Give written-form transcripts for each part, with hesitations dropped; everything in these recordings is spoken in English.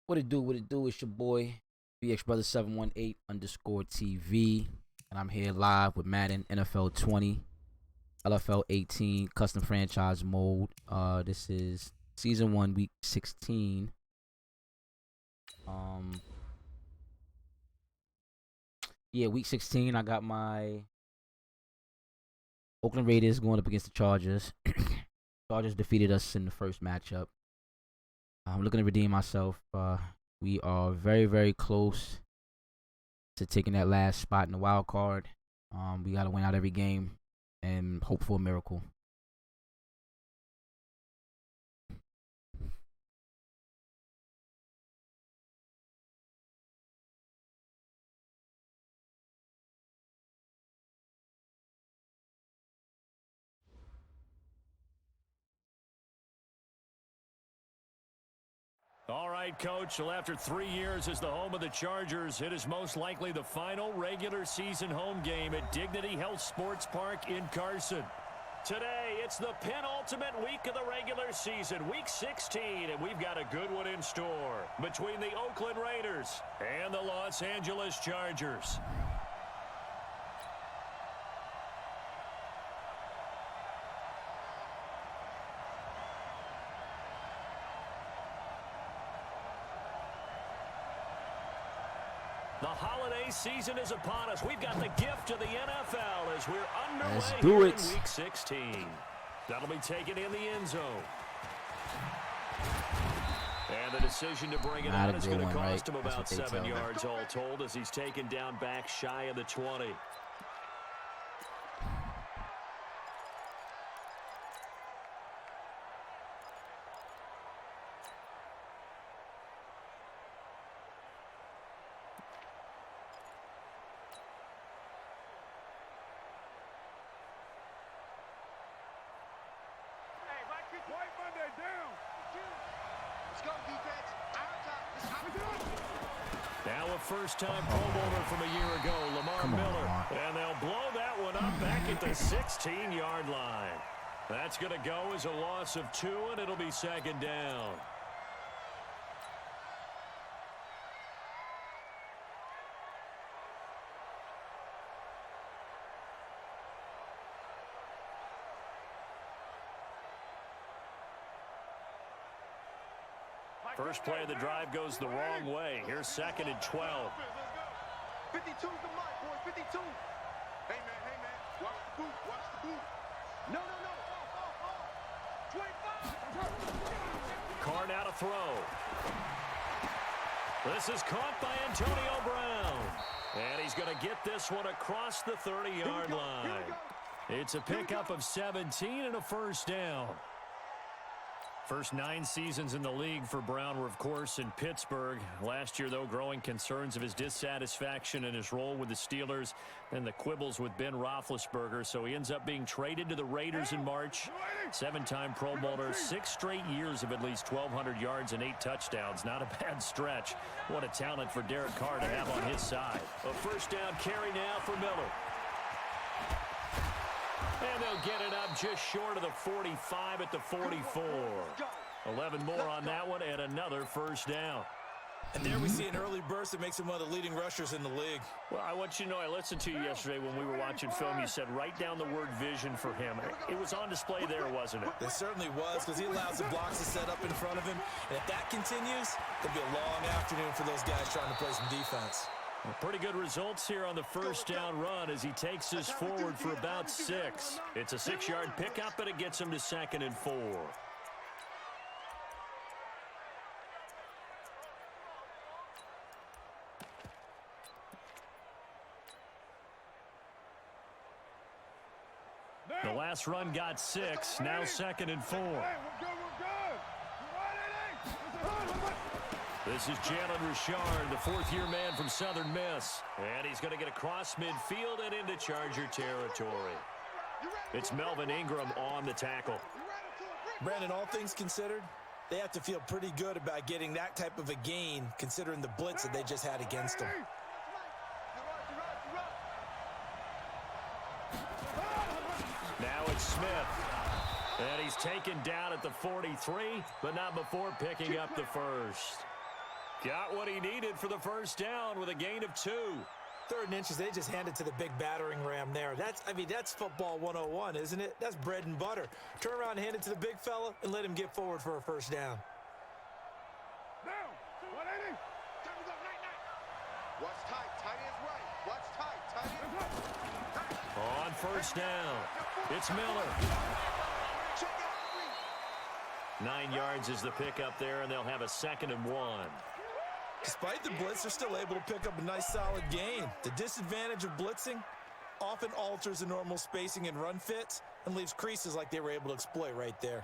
What it do? What it do? It's your boy BX Brother 718 underscore TV, and I'm here live with Madden NFL 20, LFL18 custom franchise mode. This is season 1, week 16. Yeah, week 16. I got my Oakland Raiders going up against the Chargers. Chargers defeated us in the first matchup. I'm looking to redeem myself. We are very, very close to taking that last spot in the wild card. We got to win out every game and hope for a miracle. All right, Coach. Well, after 3 years as the home of the Chargers, it is most likely the final regular season home game at Dignity Health Sports Park in Carson. Today, it's the penultimate week of the regular season, week 16, and we've got a good one in store between the Oakland Raiders and the Los Angeles Chargers. The holiday season is upon us. We've got the gift of the NFL as we're underway in week 16. That'll be taken in the end zone. And the decision to bring it out is going to cost him about 7 yards all told as he's taken down back shy of the 20. Now a first-time Pro Bowler from a year ago, Lamar Miller. And they'll blow that one up back at the 16-yard line. That's going to go as a loss of 2, and it'll be second down. First play of the drive goes the wrong way. Here's second and 12. 52's the mark, boy. 52. Hey, man. Watch the boot. Watch the boot. No. 25. Carr now to throw. This is caught by Antonio Brown. And he's going to get this one across the 30-yard line. It's a pickup of 17 and a first down. First 9 seasons in the league for Brown were, of course, in Pittsburgh. Last year, though, growing concerns of his dissatisfaction in his role with the Steelers and the quibbles with Ben Roethlisberger. So he ends up being traded to the Raiders in March. 7-time Pro Bowler, 6 straight years of at least 1,200 yards and 8 touchdowns. Not a bad stretch. What a talent for Derek Carr to have on his side. A first down carry now for Miller. And they'll get it up just short of the 45 at the 44. 11 more on that one and another first down. And there we see an early burst that makes him one of the leading rushers in the league. Well, I want you to know, I listened to you yesterday when we were watching film. You said write down the word vision for him. It was on display there, wasn't it? It certainly was, because he allows the blocks to set up in front of him. And if that continues, it'll be a long afternoon for those guys trying to play some defense. Pretty good results here on the first down run as he takes us forward for about 6. It's a 6-yard pickup, but it gets him to second and 4. The last run got 6, now second and 4. This is Jalen Richard, the 4th-year man from Southern Miss. And he's going to get across midfield and into Charger territory. It's Melvin Ingram on the tackle. Brandon, all things considered, they have to feel pretty good about getting that type of a gain, considering the blitz that they just had against them. Now it's Smith. And he's taken down at the 43, but not before picking up the first. Got what he needed for the first down with a gain of 2. 3rd and inches, they just handed to the big battering ram there. That's football 101, isn't it? That's bread and butter. Turn around and hand it to the big fella and let him get forward for a first down. Down. 180. Time to go. Night. Watch tight. Tight ends right. Watch tight. Tight ends. On first down, it's Miller. Check out 3. 9 yards is the pickup there, and they'll have a 2nd and 1. Despite the blitz, they're still able to pick up a nice solid gain. The disadvantage of blitzing often alters the normal spacing and run fits and leaves creases like they were able to exploit right there.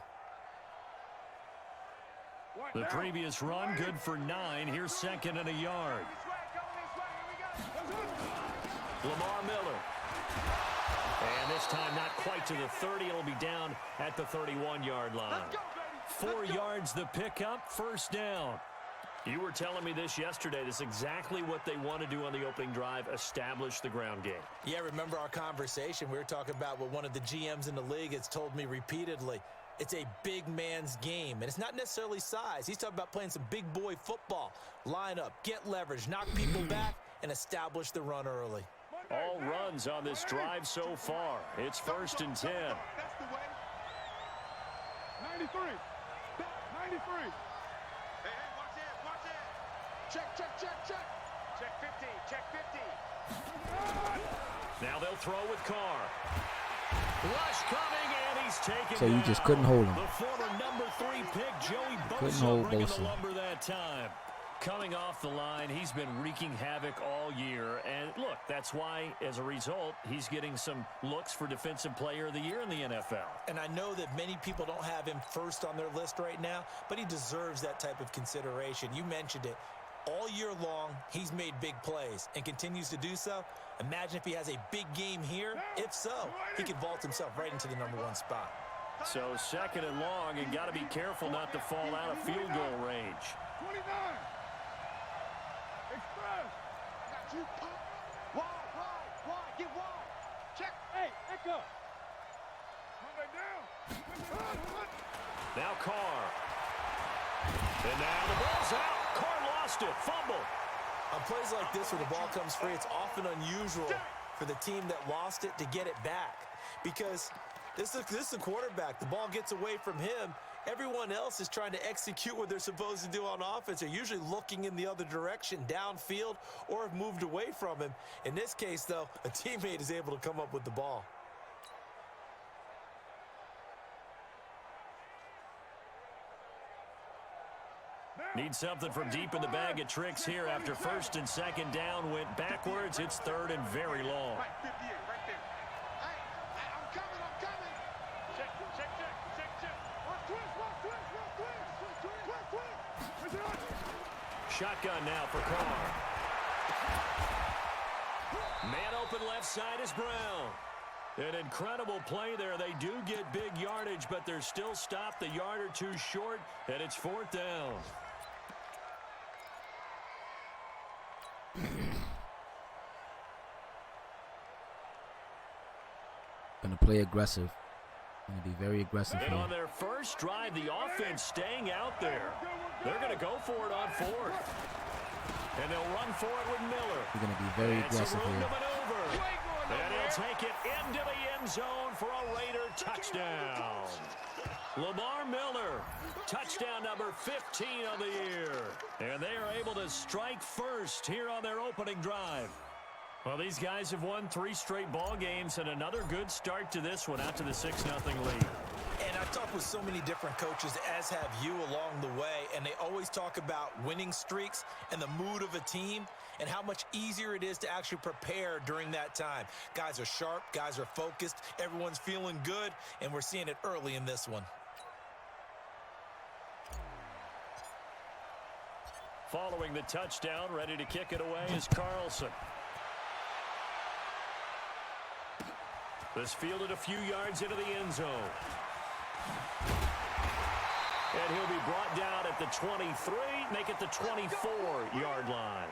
The previous run, good for 9. Here's 2nd and a yard. Lamar Miller. And this time not quite to the 30. It'll be down at the 31-yard line. 4 yards the pickup, first down. You were telling me this yesterday. This is exactly what they want to do on the opening drive, establish the ground game. Yeah, remember our conversation? We were talking about what one of the GMs in the league has told me repeatedly. It's a big man's game, and it's not necessarily size. He's talking about playing some big boy football. Line up, get leverage, knock people back, and establish the run early. All runs on this drive so far. It's 1st and 10. That's the way. 93. 93. Hey, watch it. Watch it. Check. Check 50. Check 50. Now they'll throw with Carr. Rush coming, and he's taken So you down. just couldn't hold him. The former number 3 pick, Joey Couldn't Bosa, hold bringing Bosa. the lumber that time. Coming off the line, he's been wreaking havoc all year. And look, that's why, as a result, he's getting some looks for Defensive Player of the Year in the NFL. And I know that many people don't have him first on their list right now, but he deserves that type of consideration. You mentioned it. All year long, he's made big plays and continues to do so. Imagine if he has a big game here. If so, he could vault himself right into the number 1 spot. So 2nd and long, and got to be careful not to fall out of field goal range. 29. Express. Got you. Wide. Get wide. Check. Hey, echo. Come back down. Now Carr. And now the ball's out. Carr lost it. Fumble. On plays like this where the ball comes free, it's often unusual for the team that lost it to get it back. Because this is the quarterback. The ball gets away from him. Everyone else is trying to execute what they're supposed to do on offense. They're usually looking in the other direction, downfield, or have moved away from him. In this case, though, a teammate is able to come up with the ball. Need something from deep in the bag of tricks here after 1st and 2nd down went backwards. It's 3rd and very long. Right, 58, right there. Hey, I'm coming. Check. Twist. Shotgun now for Carr. Man open left side is Brown. An incredible play there. They do get big yardage, but they're still stopped a yard or 2 short, and it's 4th down. Gonna play aggressive. Gonna be very aggressive And here. on their first drive, the offense staying out there. They're going to go for it on 4th. And they'll run for it with Miller. You're gonna be very It's a aggressive room here. to maneuver. And he'll take it into the end zone for a Raider touchdown. Lamar Miller, touchdown number 15 of the year. And they are able to strike first here on their opening drive. Well, these guys have won 3 straight ball games and another good start to this one out to the 6-0 lead. And I've talked with so many different coaches, as have you along the way, and they always talk about winning streaks and the mood of a team and how much easier it is to actually prepare during that time. Guys are sharp, guys are focused, everyone's feeling good, and we're seeing it early in this one. Following the touchdown, ready to kick it away is Carlson. This fielded a few yards into the end zone. And he'll be brought down at the 23, make it the 24-yard line.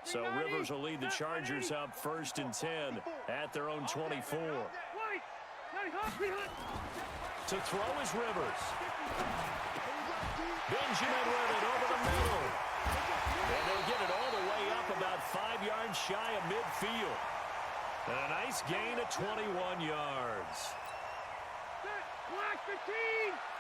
So Rivers will lead the Chargers up 1st and 10 at their own 24. To throw is Rivers. Benjamin with it over the middle. And they'll get it all the way up about 5 yards shy of midfield. And a nice gain of 21 yards.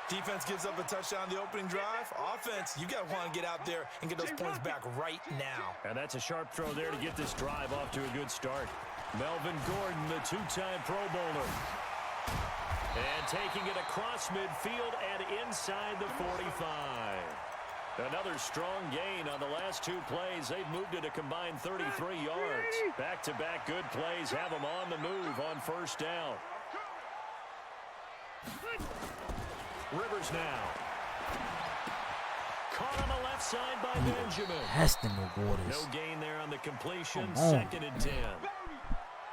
Defense gives up a touchdown the opening drive. Offense, you got to want to get out there and get those points back right now. And that's a sharp throw there to get this drive off to a good start. Melvin Gordon, the 2-time Pro Bowler. And taking it across midfield and inside the 45. Another strong gain on the last 2 plays. They've moved it a combined 33 yards. Back-to-back good plays have them on the move on 1st down. Rivers now. Caught on the left side by Benjamin. Testing the waters. No gain there on the completion. 2nd and 10.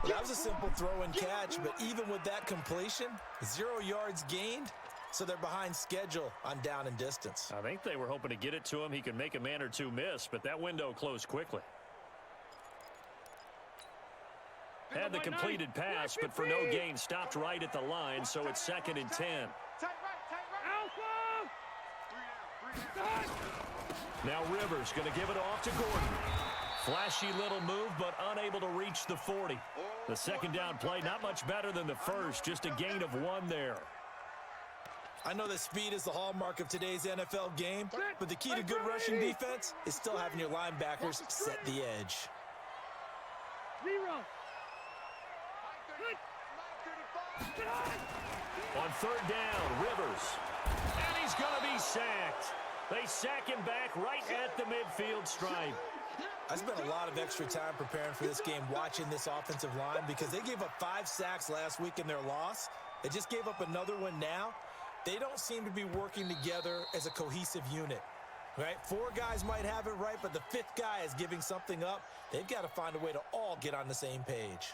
That was a simple throw and catch, but even with that completion, 0 yards gained, so they're behind schedule on down and distance. I think they were hoping to get it to him. He could make a man or 2 miss, but that window closed quickly. Had the completed pass, but for no gain, stopped right at the line, so it's 2nd and 10. Now Rivers going to give it off to Gordon. Flashy little move, but unable to reach the 40. The 2nd down play, not much better than the first, just a gain of 1 there. I know that speed is the hallmark of today's NFL game, but the key to good rushing defense is still having your linebackers set the edge. On 3rd down, Rivers. And he's going to be sacked. They sack him back right at the midfield stripe. I spent a lot of extra time preparing for this game watching this offensive line because they gave up 5 sacks last week in their loss. They just gave up another one now. They don't seem to be working together as a cohesive unit. Right? 4 guys might have it right, but the 5th guy is giving something up. They've got to find a way to all get on the same page.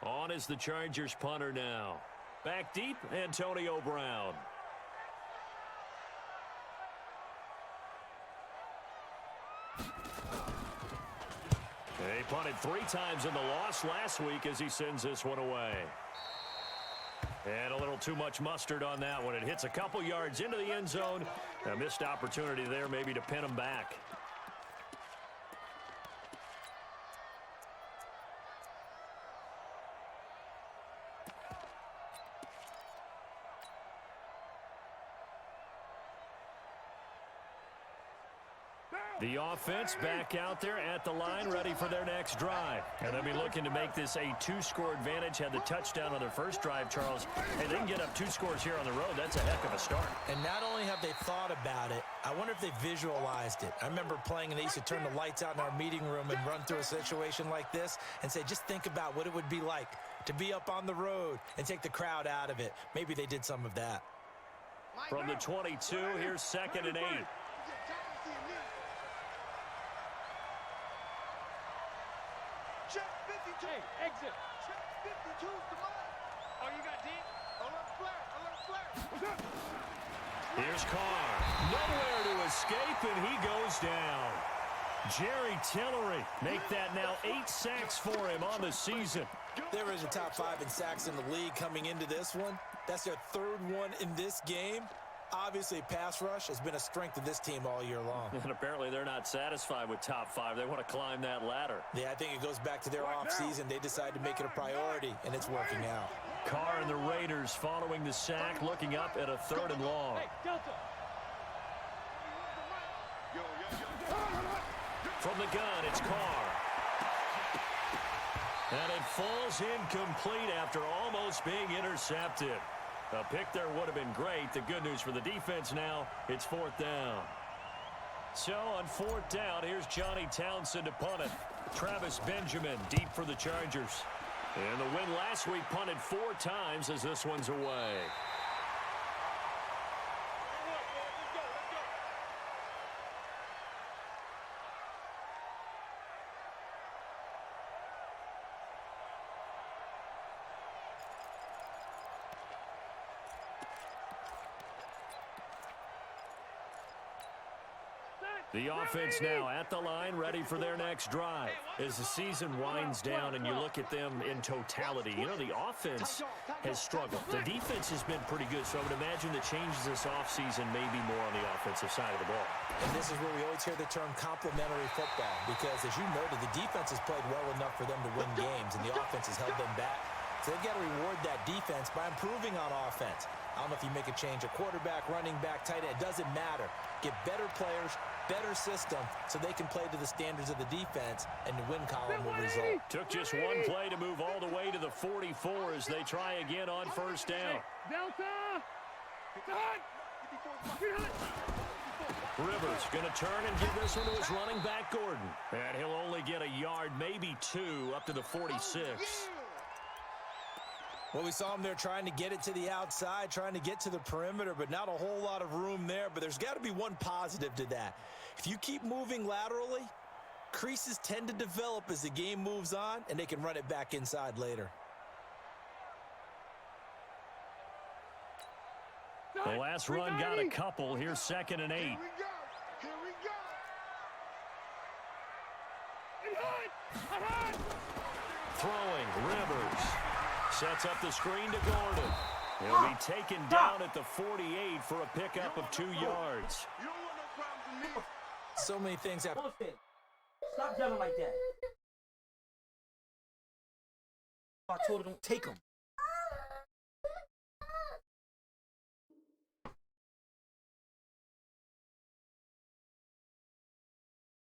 On is the Chargers punter now. Back deep, Antonio Brown. He punted 3 times in the loss last week as he sends this one away. And a little too much mustard on that one. It hits a couple yards into the end zone. A missed opportunity there maybe to pin him back. The offense back out there at the line, ready for their next drive. And they'll be looking to make this a 2-score advantage. Had the touchdown on their first drive, Charles. Hey, they can get up 2 scores here on the road. That's a heck of a start. And not only have they thought about it, I wonder if they visualized it. I remember playing, and they used to turn the lights out in our meeting room and run through a situation like this and say, just think about what it would be like to be up on the road and take the crowd out of it. Maybe they did some of that. From the 22, here's 2nd and 8. Hey, exit. Check 52's the line. Oh, you got deep? A little flare. Here's Carr. Nowhere to escape, and he goes down. Jerry Tillery make that now 8 sacks for him on the season. They were in the top 5 in sacks in the league coming into this one. That's their 3rd one in this game. Obviously, pass rush has been a strength of this team all year long. And apparently they're not satisfied with top 5. They want to climb that ladder. Yeah, I think it goes back to their offseason. They decided to make it a priority, and it's working out. Carr and the Raiders following the sack, looking up at a 3rd and long. From the gun, it's Carr. And it falls incomplete after almost being intercepted. A pick there would have been great. The good news for the defense now, it's 4th down. So on 4th down, here's Johnny Townsend to punt it. Travis Benjamin deep for the Chargers. And the win last week punted 4 times as this one's away. The offense now at the line, ready for their next drive. As the season winds down and you look at them in totality, you know, the offense has struggled. The defense has been pretty good, so I would imagine the changes this offseason may be more on the offensive side of the ball. And this is where we always hear the term complementary football, because as you noted, the defense has played well enough for them to win games, and the offense has held them back. So they've got to reward that defense by improving on offense. I don't know if you make a change, a quarterback, running back, tight end, it doesn't matter. Get better players, better system, so they can play to the standards of the defense, and the win column will result. Took just one play to move all the way to the 44 as they try again on first down. Delta! Rivers going to turn and give this one to his running back, Gordon. And he'll only get a yard, maybe two, up to the 46. Well, we saw him there trying to get it to the outside, trying to get to the perimeter, but not a whole lot of room there. But there's got to be one positive to that. If you keep moving laterally, creases tend to develop as the game moves on, and they can run it back inside later. The last run got a couple. Here's 2nd and 8. Here we go. Here we go. Throwing, Rivers. Sets up the screen to Gordon. He'll be taken down at the 48 for a pickup of 2 yards. You don't want no problems with me. So many things happen. Stop yelling like that. I told her don't take them.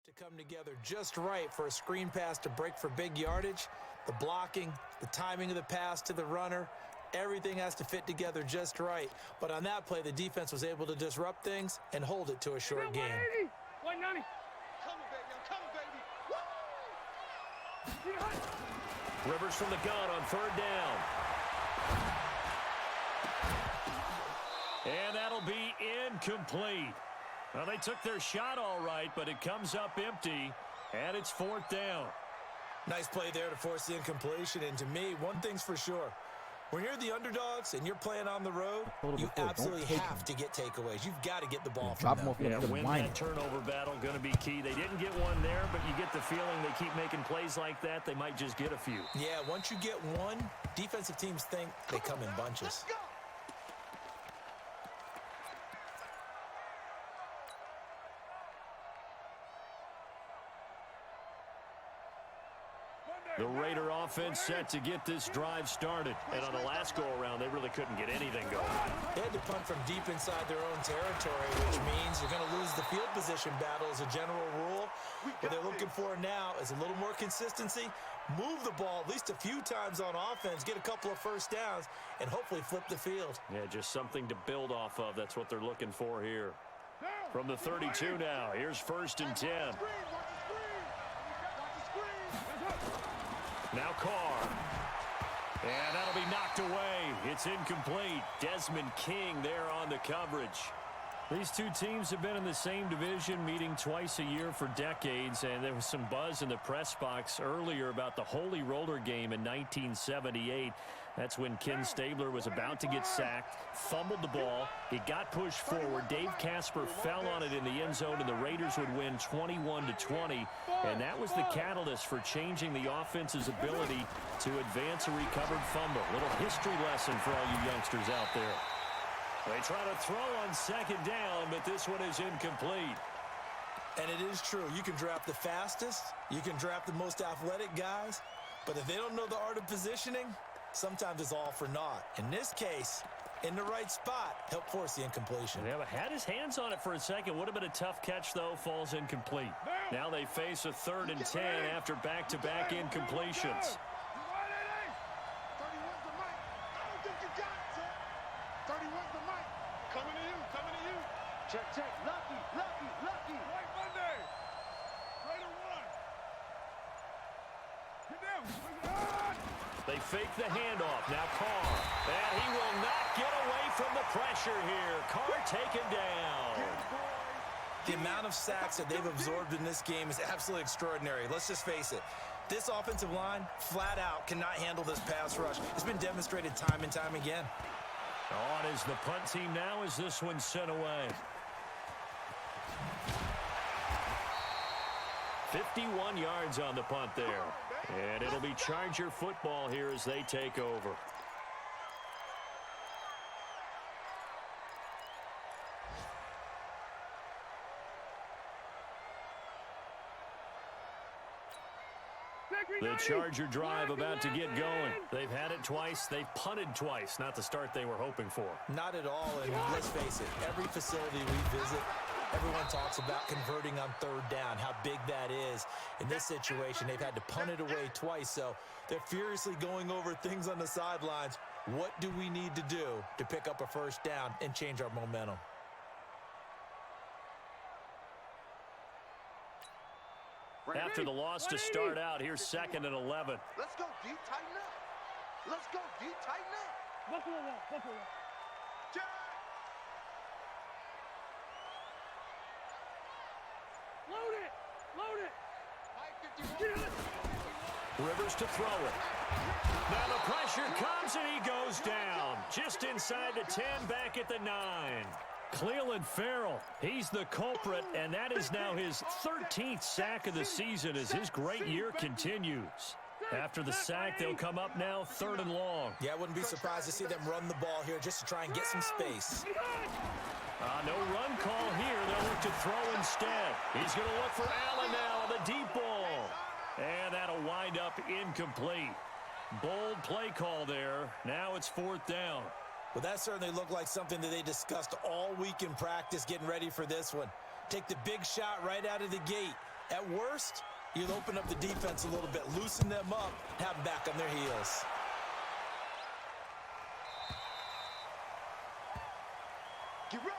To come together just right for a screen pass to break for big yardage. The blocking, the timing of the pass to the runner, everything has to fit together just right. But on that play, the defense was able to disrupt things and hold it to a short game. 190. Coming, baby. I'm coming, baby. Rivers from the gun on 3rd down. And that'll be incomplete. Well, they took their shot all right, but it comes up empty, and it's 4th down. Nice play there to force the incompletion. And to me, one thing's for sure. When you're the underdogs and you're playing on the road, you absolutely have to get takeaways. You've got to get the ball from them. Yeah, win that turnover battle, going to be key. They didn't get one there, but you get the feeling they keep making plays like that, they might just get a few. Yeah, once you get one, defensive teams think they come in bunches. The Raider offense set to get this drive started. And on the last go-around, they really couldn't get anything going. They had to punt from deep inside their own territory, which means you're going to lose the field position battle as a general rule. What they're looking for now is a little more consistency, move the ball at least a few times on offense, get a couple of first downs, and hopefully flip the field. Yeah, just something to build off of. That's what they're looking for here. From the 32 now, here's 1st and 10. Now Carr. And that'll be knocked away. It's incomplete. Desmond King there on the coverage. These two teams have been in the same division, meeting twice a year for decades, and there was some buzz in the press box earlier about the Holy Roller game in 1978. That's when Ken Stabler was about to get sacked, fumbled the ball, it got pushed forward. Dave Casper fell on it in the end zone, and the Raiders would win 21-20, and that was the catalyst for changing the offense's ability to advance a recovered fumble. Little history lesson for all you youngsters out there. They try to throw on 2nd down, but this one is incomplete. And it is true. You can draft the fastest, you can draft the most athletic guys, but if they don't know the art of positioning, sometimes it's all for naught. In this case, in the right spot, help force the incompletion. Yeah, but had his hands on it for a second. Would have been a tough catch, though. Falls incomplete. Now they face a 3rd and 10 after back-to-back incompletions. 31's the mic. I don't think you got it, sir. 31's the mic. Coming to you, coming to you. Check, check. Lucky. White Monday. Raider 1. Get down. They fake the handoff. Now Carr. And he will not get away from the pressure here. Carr taken down. The amount of sacks that they've absorbed in this game is absolutely extraordinary. Let's just face it. This offensive line, flat out, cannot handle this pass rush. It's been demonstrated time and time again. On is the punt team now as this one's sent away. 51 yards on the punt there. And it'll be Charger football here as they take over. The Charger drive about to get going. They've had it twice. They've punted twice. Not the start they were hoping for. Not at all, and let's face it, every facility we visit, everyone talks about converting on third down, how big that is. In this situation, they've had to punt it away twice, so they're furiously going over things on the sidelines. What do we need to do to pick up a first down and change our momentum? After the loss to start out, here's 2nd and 11. Let's go D, tighten up. Let's go D, tighten up. Buffalo. Jack. Load it. Rivers to throw it. Now the pressure comes and he goes down. Just inside the 10, back at the 9. Cleveland Farrell, he's the culprit, and that is now his 13th sack of the season as his great year continues. After the sack, they'll come up now 3rd and long. Yeah, I wouldn't be surprised to see them run the ball here just to try and get some space. No run call here. They'll look to throw instead. He's going to look for Allen now on the deep ball. And that'll wind up incomplete. Bold play call there. Now it's 4th down. Well, that certainly looked like something that they discussed all week in practice getting ready for this one. Take the big shot right out of the gate. At worst, you'll open up the defense a little bit, loosen them up, have them back on their heels. Get ready.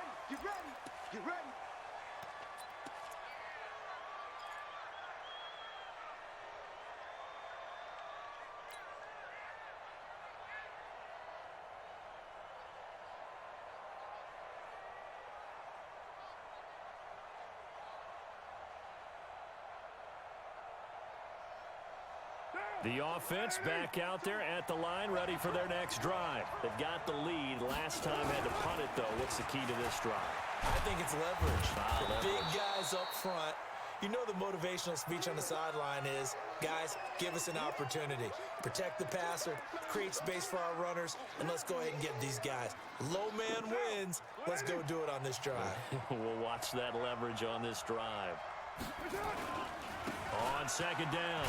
The offense back out there at the line, ready for their next drive. They've got the lead. Last time had to punt it, though. What's the key to this drive? I think it's leverage. The big guys up front. You know the motivational speech on the sideline is, guys, give us an opportunity. Protect the passer, create space for our runners, and let's go ahead and get these guys. Low man wins. Let's go do it on this drive. We'll watch that leverage on this drive. On 2nd down,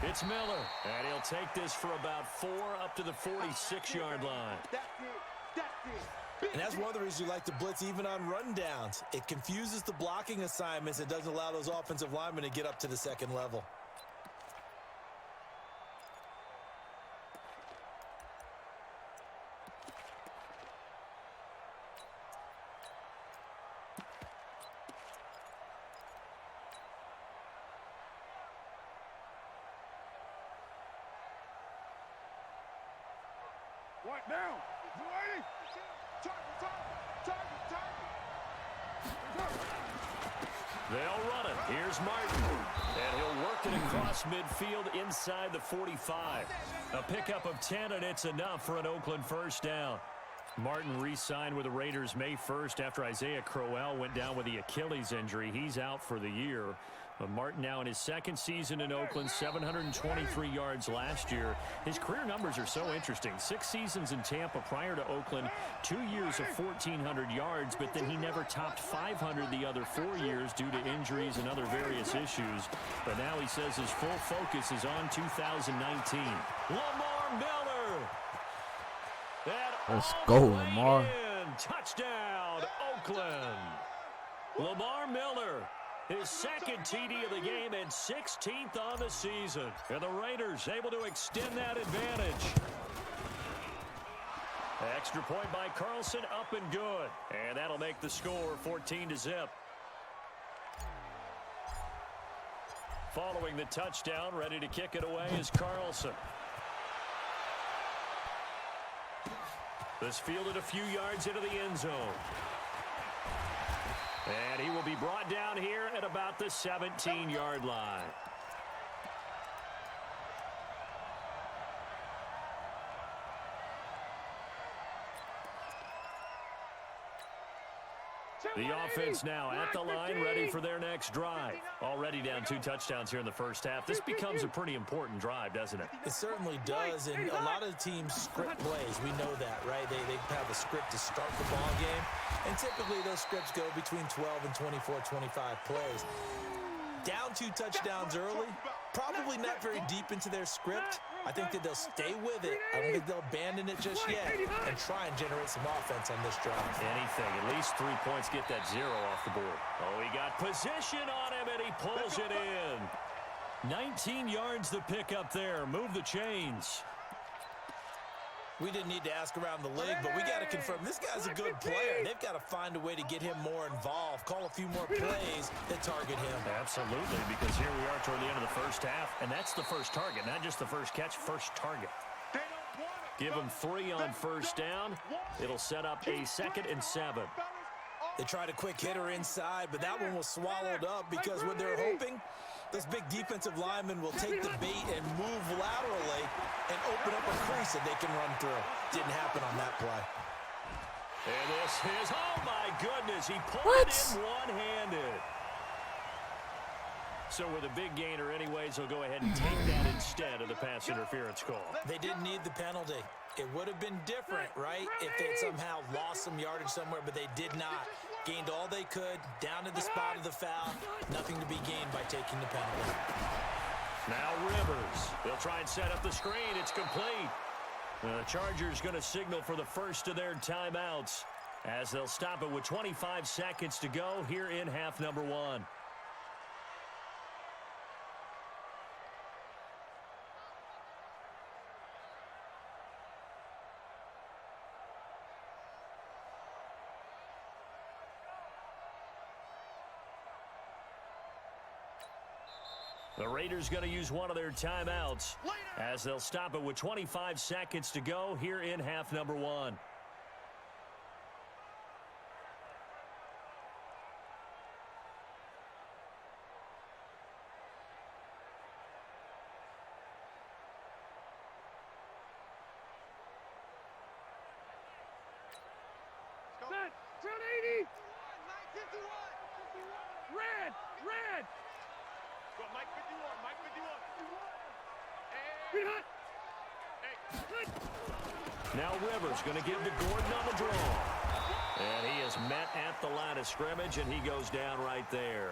it's Miller, and he'll take this for about 4 up to the 46-yard line. That's it. And that's one of the reasons you like to blitz even on rundowns. It confuses the blocking assignments. It doesn't allow those offensive linemen to get up to the 2nd level. What now? Ready? They'll run it. Here's Martin. And he'll work it across midfield inside the 45. A pickup of 10, and it's enough for an Oakland first down. Martin re-signed with the Raiders May 1st after Isaiah Crowell went down with the Achilles injury. He's out for the year. But Martin now in his 2nd season in Oakland, 723 yards last year. His career numbers are so interesting. 6 seasons in Tampa prior to Oakland, 2 years of 1,400 yards, but then he never topped 500 the other 4 years due to injuries and other various issues. But now he says his full focus is on 2019. Lamar Miller. Let's go, Lamar. Touchdown, Oakland. Lamar Miller. His 2nd TD of the game and 16th on the season. And the Raiders able to extend that advantage. Extra point by Carlson, up and good. And that'll make the score 14-0. Following the touchdown, ready to kick it away is Carlson. This fielded a few yards into the end zone. And he will be brought down here at about the 17-yard line. The offense now at the line, ready for their next drive. Already down 2 touchdowns here in the first half. This becomes a pretty important drive, doesn't it? It certainly does, and a lot of teams script plays. We know that, right? They have a script to start the ball game, and typically those scripts go between 12 and 24, 25 plays. Down 2 touchdowns early, probably not very deep into their script. I think that they'll stay with it. I don't think they'll abandon it just yet and try and generate some offense on this drive. Anything. At least 3 points get that 0 off the board. Oh, he got position on him, and he pulls it in. 19 yards to pick up there. Move the chains. We didn't need to ask around the league, but we got to confirm this guy's a good player. They've got to find a way to get him more involved, call a few more plays that target him. Absolutely, because here we are toward the end of the first half, and that's the first target, not just the first catch, first target. Give him 3 on first down. It'll set up a 2nd and 7. They tried a quick hitter inside, but that one was swallowed up because what they're hoping, this big defensive lineman will take the bait and move laterally and open up a crease that they can run through. Didn't happen on that play. And this is, oh my goodness, he pulled it in one-handed. So with a big gainer anyways, he'll go ahead and take that instead of the pass interference call. They didn't need the penalty. It would have been different, right, if they had somehow lost some yardage somewhere, but they did not. Gained all they could, down to the spot of the foul. Nothing to be gained by taking the penalty. Now Rivers. They'll try and set up the screen. It's complete. The Chargers going to signal for the first of their timeouts as they'll stop it with 25 seconds to go here in half number 1. The Raiders going to use one of their timeouts as they'll stop it with 25 seconds to go here in half number 1. Now Rivers going to give to Gordon on the draw. And he is met at the line of scrimmage, and he goes down right there.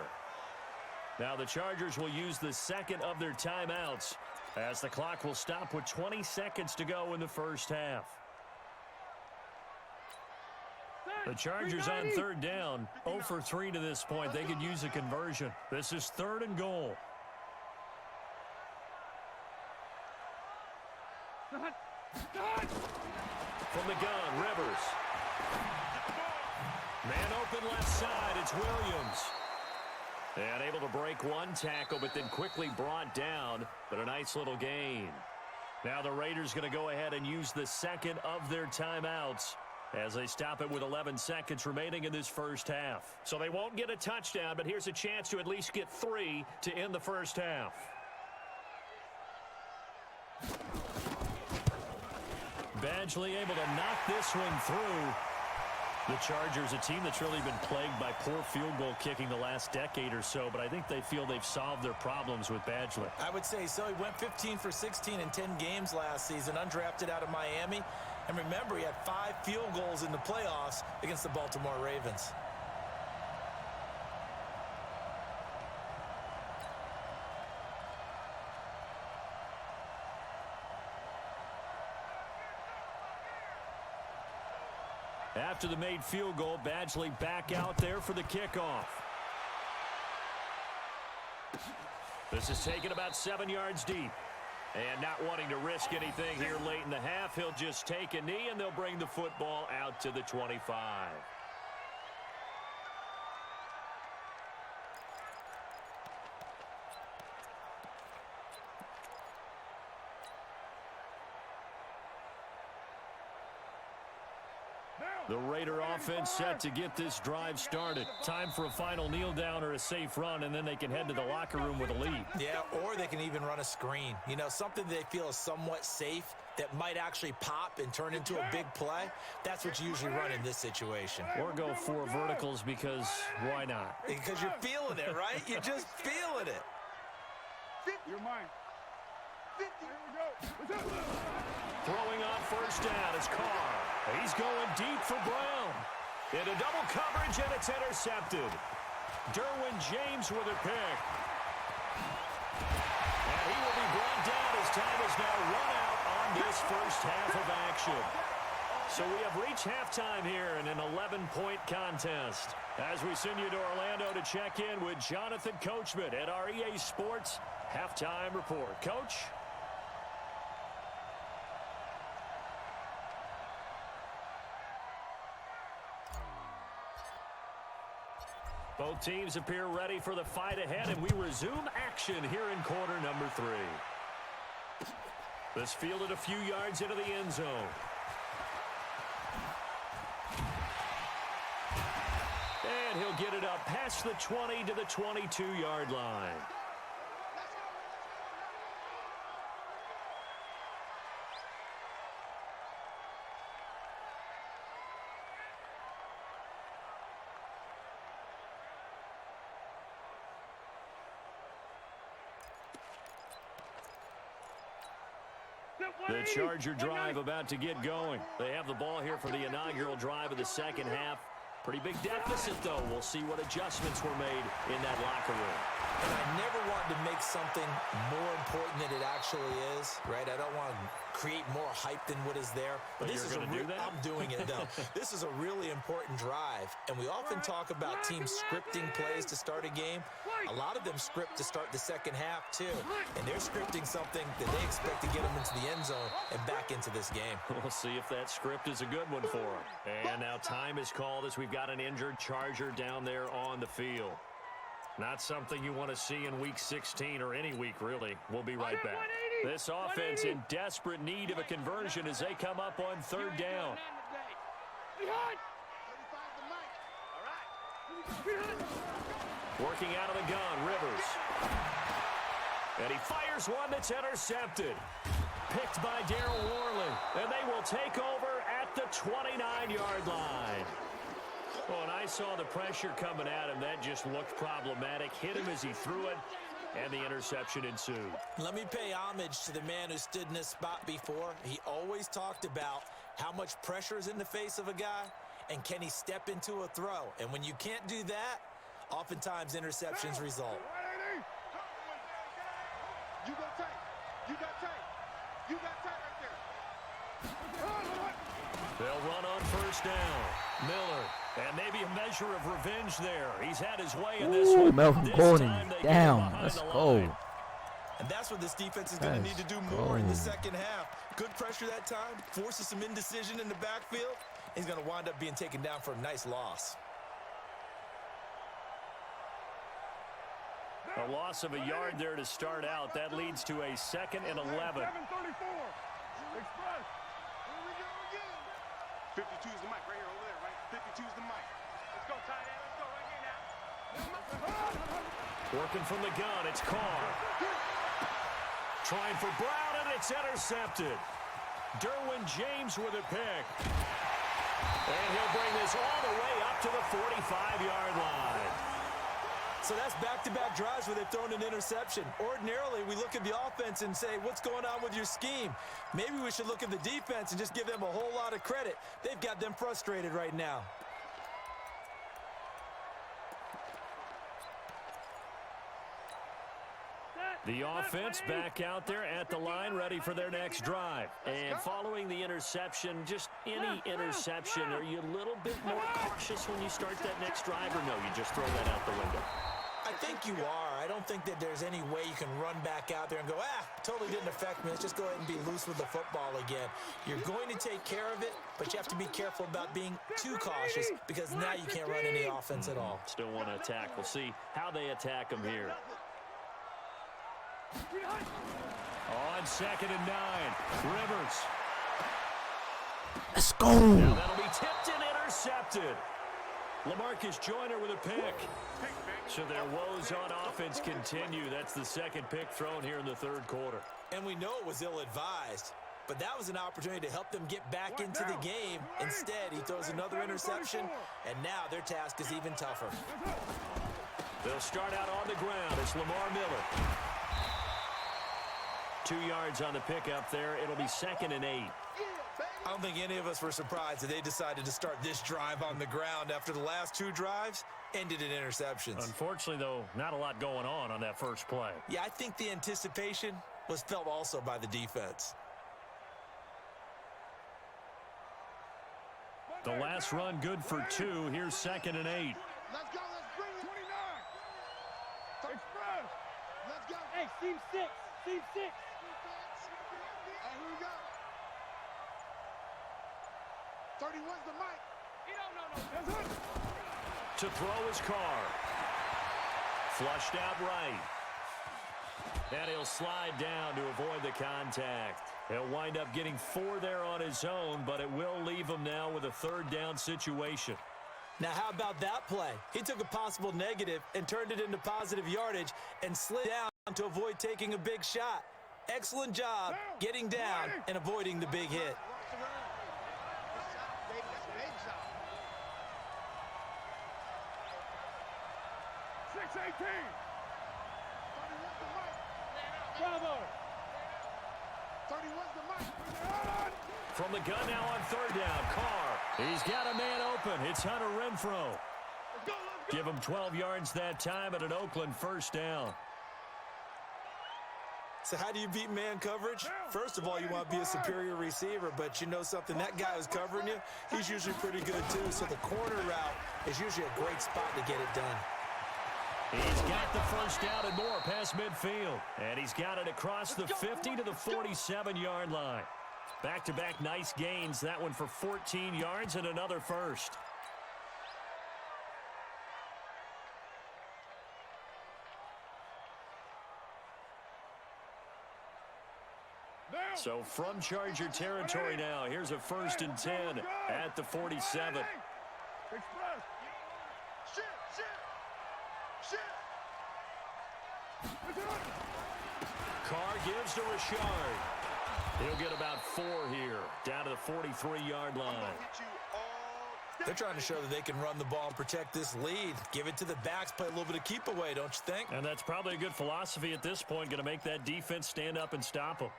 Now the Chargers will use the second of their timeouts as the clock will stop with 20 seconds to go in the first half. The Chargers on third down, 0 for 3 to this point. They could use a conversion. This is 3rd and goal. From the gun, Rivers. Man open left side, it's Williams. And able to break one tackle, but then quickly brought down, but a nice little gain. Now the Raiders going to go ahead and use the second of their timeouts as they stop it with 11 seconds remaining in this first half. So they won't get a touchdown, but here's a chance to at least get 3 to end the first half. Badgley able to knock this one through. The Chargers, a team that's really been plagued by poor field goal kicking the last decade or so, but I think they feel they've solved their problems with Badgley. I would say so. He went 15 for 16 in 10 games last season, undrafted out of Miami. And remember, he had 5 field goals in the playoffs against the Baltimore Ravens. After the made field goal, Badgley back out there for the kickoff. This is taken about 7 yards deep. And not wanting to risk anything here late in the half, he'll just take a knee and they'll bring the football out to the 25. The Raider offense set to get this drive started. Time for a final kneel down or a safe run, and then they can head to the locker room with a lead. Yeah, or they can even run a screen. You know, something they feel is somewhat safe that might actually pop and turn into a big play, that's what you usually run in this situation. Or go 4 verticals because why not? Because you're feeling it, right? You're just feeling it. You're mine. 50. Here we go. Throwing on first down is Carr. He's going deep for Brown. Into double coverage, and it's intercepted. Derwin James with a pick. And he will be brought down as time is now run out on this first half of action. So we have reached halftime here in an 11-point contest. As we send you to Orlando to check in with Jonathan Coachman at our EA Sports Halftime Report. Coach? Both teams appear ready for the fight ahead, and we resume action here in quarter number 3. This fielded a few yards into the end zone. And he'll get it up past the 20 to the 22-yard line. The Charger drive about to get going. They have the ball here for the inaugural drive of the second half. Pretty big deficit, though. We'll see what adjustments were made in that locker room. And I never want to make something more important than it actually is, right? I don't want to create more hype than what is there. But this is you're going to do that? I'm doing it, though. This is a really important drive. And we often talk about teams scripting plays to start a game. A lot of them script to start the second half, too. And they're scripting something that they expect to get them into the end zone and back into this game. We'll see if that script is a good one for them. And now time is called as we've got an injured Charger down there on the field. Not something you want to see in Week 16 or any week, really. We'll be right back. This offense in desperate need of a conversion as they come up on third down. Working out of the gun, Rivers. And he fires one that's intercepted. Picked by Darryl Worley. And they will take over at the 29-yard line. Well, and I saw the pressure coming at him. That just looked problematic. Hit him as he threw it, and the interception ensued. Let me pay homage to the man who stood in this spot before. He always talked about how much pressure is in the face of a guy, and can he step into a throw. And when you can't do that, oftentimes interceptions result. You got tight. You got tight. You got tight right there. They'll run on first down. Miller. And maybe a measure of revenge there. He's had his way in this one. Melvin Gordon down. Let's go. And that's what this defense is going to need to do more in the second half. Good pressure that time. Forces some indecision in the backfield. He's going to wind up being taken down for a nice loss. A loss of a yard there to start out. That leads to a 2nd and 11. 7:34. Express. Here we go again. 52 is the mic right here over there, right? 52 is the mic. Let's go, tight end. Let's go right here now. Working from the gun, it's Carr. Trying for Brown, and it's intercepted. Derwin James with a pick. And he'll bring this all the way up to the 45-yard line. So that's back-to-back drives where they've thrown an interception. Ordinarily, we look at the offense and say, what's going on with your scheme? Maybe we should look at the defense and just give them a whole lot of credit. They've got them frustrated right now. The offense back out there at the line, ready for their next drive. And following the interception, just any interception, are you a little bit more cautious when you start that next drive, or no, you just throw that out the window? I think you are. I don't think that there's any way you can run back out there and go, totally didn't affect me. Let's just go ahead and be loose with the football again. You're going to take care of it, but you have to be careful about being too cautious because now you can't run any offense at all. Still want to attack. We'll see how they attack them here. On 2nd and 9, Rivers. Let's go. Now that'll be tipped and intercepted. LaMarcus Joyner with a pick. So their woes on offense continue. That's the 2nd pick thrown here in the 3rd quarter. And we know it was ill-advised. but that was an opportunity to help them get back into the game. Instead, he throws another interception, and now their task is even tougher. They'll start out on the ground. It's Lamar Miller. 2 yards on the pickup there. It'll be 2nd and 8. I don't think any of us were surprised that they decided to start this drive on the ground after the last 2 drives ended in interceptions. Unfortunately, though, not a lot going on that first play. Yeah, I think the anticipation was felt also by the defense. The last run good for 2. Here's 2nd and 8. Let's go. Let's bring it. 29. Express. Let's go. Hey, seam 6. Seam 6. Hey, here we go. 31's the mic. No. To throw his car. Flushed out right. And he'll slide down to avoid the contact. He'll wind up getting 4 there on his own, but it will leave him now with a 3rd down situation. Now, how about that play? He took a possible negative and turned it into positive yardage and slid down to avoid taking a big shot. Excellent job getting down and avoiding the big hit. 6-18. Bravo. 31's the mic. From the gun now on 3rd down. Carr. He's got a man open. It's Hunter Renfrow. Give him 12 yards that time at an Oakland 1st down. So how do you beat man coverage? First of all, you want to be a superior receiver, but you know something, that guy who's covering you, he's usually pretty good too. So the corner route is usually a great spot to get it done. He's got the 1st down and more past midfield. And he's got it across the 50 to the 47-yard line. Back-to-back nice gains. That one for 14 yards and another 1st. So from Charger territory now, here's a 1st and 10 at the 47. Express. Shit. Carr gives to Richard. He'll get about 4 here, down to the 43-yard line. They're trying to show that they can run the ball and protect this lead. Give it to the backs, play a little bit of keep away, don't you think? And that's probably a good philosophy at this point, going to make that defense stand up and stop them.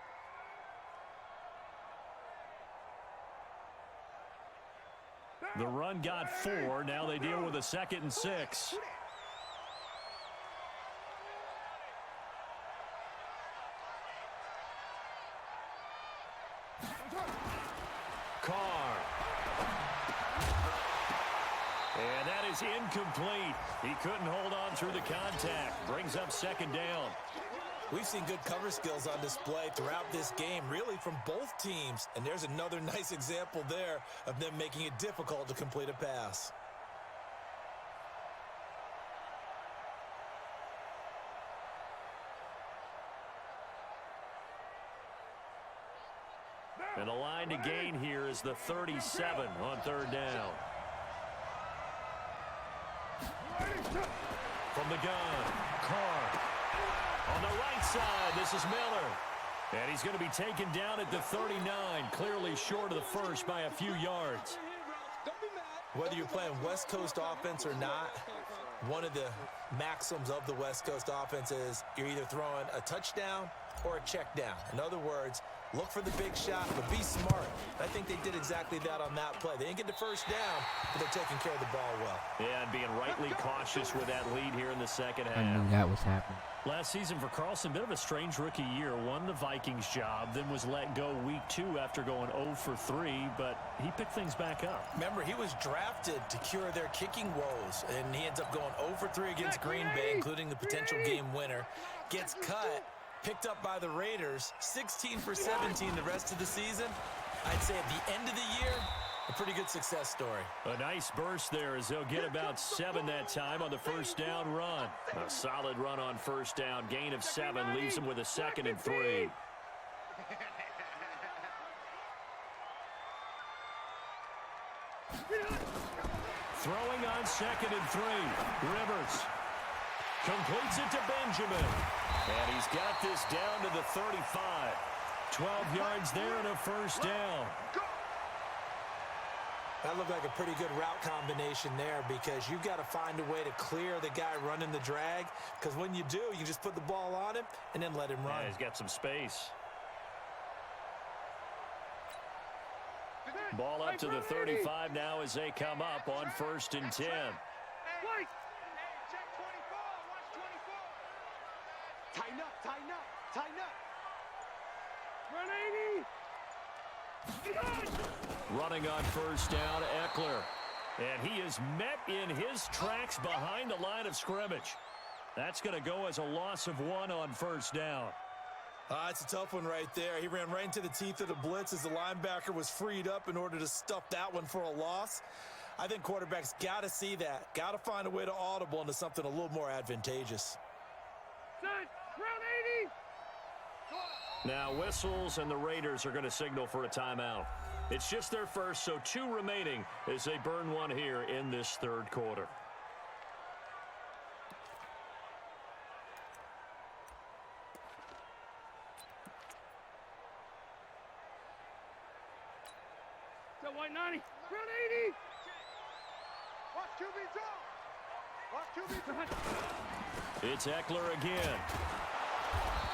The run got 4. Now they deal with a 2nd and 6. Carr. And that is incomplete. He couldn't hold on through the contact. Brings up 2nd down. We've seen good cover skills on display throughout this game, really from both teams. And there's another nice example there of them making it difficult to complete a pass. And the line to gain here is the 37 on 3rd down. From the gun, Carr. On the right side, this is Miller. And he's going to be taken down at the 39, clearly short of the 1st by a few yards. Whether you're playing West Coast offense or not, one of the maxims of the West Coast offense is you're either throwing a touchdown or a check down. In other words, look for the big shot, but be smart. I think they did exactly that on that play. They didn't get the 1st down, but they're taking care of the ball well. Yeah, and being rightly cautious with that lead here in the 2nd half. I knew that was happening. Last season for Carlson, bit of a strange rookie year. Won the Vikings job, then was let go week 2 after going 0 for 3, but he picked things back up. Remember, he was drafted to cure their kicking woes, and he ends up going 0 for 3 against Green Bay, including the potential game winner. Gets cut, picked up by the Raiders, 16 for 17 the rest of the season. I'd say at the end of the year, a pretty good success story. A nice burst there as they'll get about 7 that time on the 1st down run. A solid run on 1st down. Gain of 7 leaves them with a 2nd and 3. Throwing on 2nd and 3. Rivers completes it to Benjamin. And he's got this down to the 35. 12 yards there and a first down. That looked like a pretty good route combination there because you've got to find a way to clear the guy running the drag, because when you do, you just put the ball on him and then let him run. Yeah, he's got some space. Ball up to the 35 now as they come up on 1st and 10. Wait. Check 24. Watch 24. Tighten up, tighten up, tighten up. Run 80. Running on 1st down, Eckler. And he is met in his tracks behind the line of scrimmage. That's going to go as a loss of 1 on 1st down. It's a tough one right there. He ran right into the teeth of the blitz as the linebacker was freed up in order to stuff that one for a loss. I think quarterbacks got to see that. Got to find a way to audible into something a little more advantageous. Set. Run 80. Now whistles and the Raiders are going to signal for a timeout. It's just their first, so 2 remaining as they burn 1 here in this 3rd quarter. Set white 90. Run 80. Watch QB draw. Watch QB draw. It's Eckler again.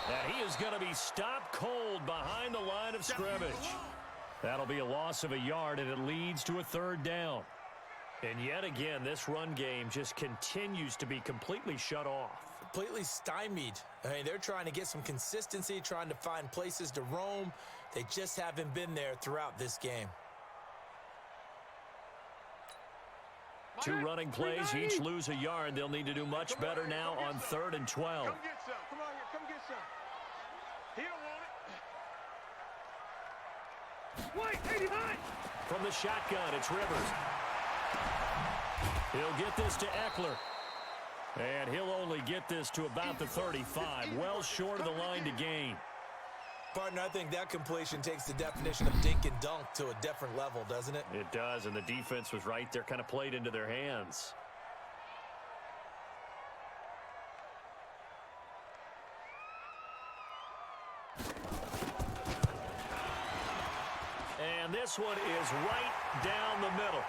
And he is going to be stopped cold behind the line of scrimmage. That'll be a loss of a yard, and it leads to a 3rd down. And yet again, this run game just continues to be completely shut off. Completely stymied. I mean, they're trying to get some consistency, trying to find places to roam. They just haven't been there throughout this game. 2 running plays, each lose a yard. They'll need to do much better now on 3rd and 12. Come get some. Come on here. Come get some. He don't want it. White 89. From the shotgun, it's Rivers. He'll get this to Eckler. And he'll only get this to about the 35, well short of the line to gain. Partner, I think that completion takes the definition of dink and dunk to a different level, doesn't it? It does, and the defense was right there, kind of played into their hands. And this one is right down the middle.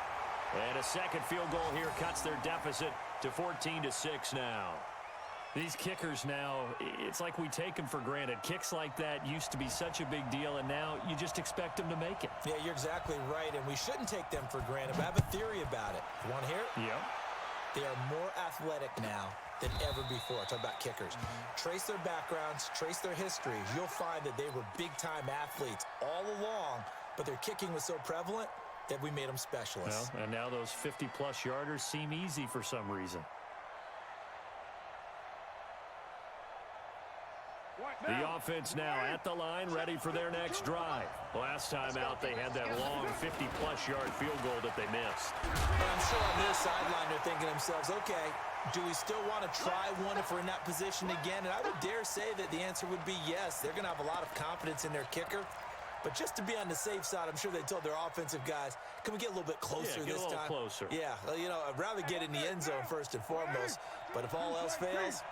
And a second field goal here cuts their deficit to 14-6 now. These kickers now, it's like we take them for granted. Kicks like that used to be such a big deal, and now you just expect them to make it. Yeah, you're exactly right, and we shouldn't take them for granted. But I have a theory about it. You want to hear it? Yep. They are more athletic now than ever before. Talk about kickers. Trace their backgrounds, trace their histories. You'll find that they were big-time athletes all along, but their kicking was so prevalent that we made them specialists. Well, and now those 50-plus yarders seem easy for some reason. The offense now at the line, ready for their next drive. Last time out, they had that long 50-plus yard field goal that they missed. And I'm sure on their sideline they're thinking to themselves, okay, do we still want to try one if we're in that position again? And I would dare say that the answer would be yes. They're going to have a lot of confidence in their kicker. But just to be on the safe side, I'm sure they told their offensive guys, can we get a little bit closer this time? Get a little closer. Yeah, you know, I'd rather get in the end zone first and foremost. But if all else fails,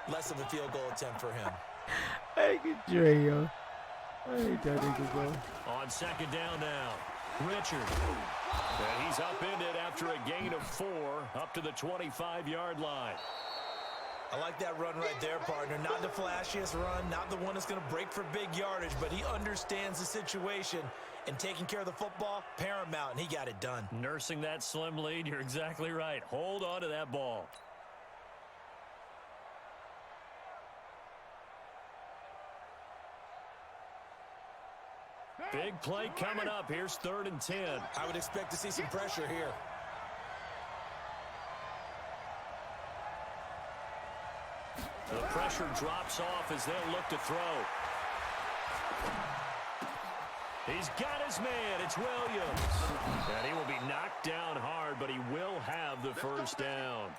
less of a field goal attempt for him. Hey, good Dre, yo. I hate that nigga, bro. On 2nd down now, Richard. And he's upended after a gain of 4 up to the 25-yard line. I like that run right there, partner. Not the flashiest run, not the one that's going to break for big yardage, but he understands the situation, and taking care of the football, paramount, and he got it done. Nursing that slim lead, you're exactly right. Hold on to that ball. Big play coming up. Here's 3rd and 10. I would expect to see some pressure here. The pressure drops off as they'll look to throw. He's got his man. It's Williams. And he will be knocked down hard, but he will have the first down.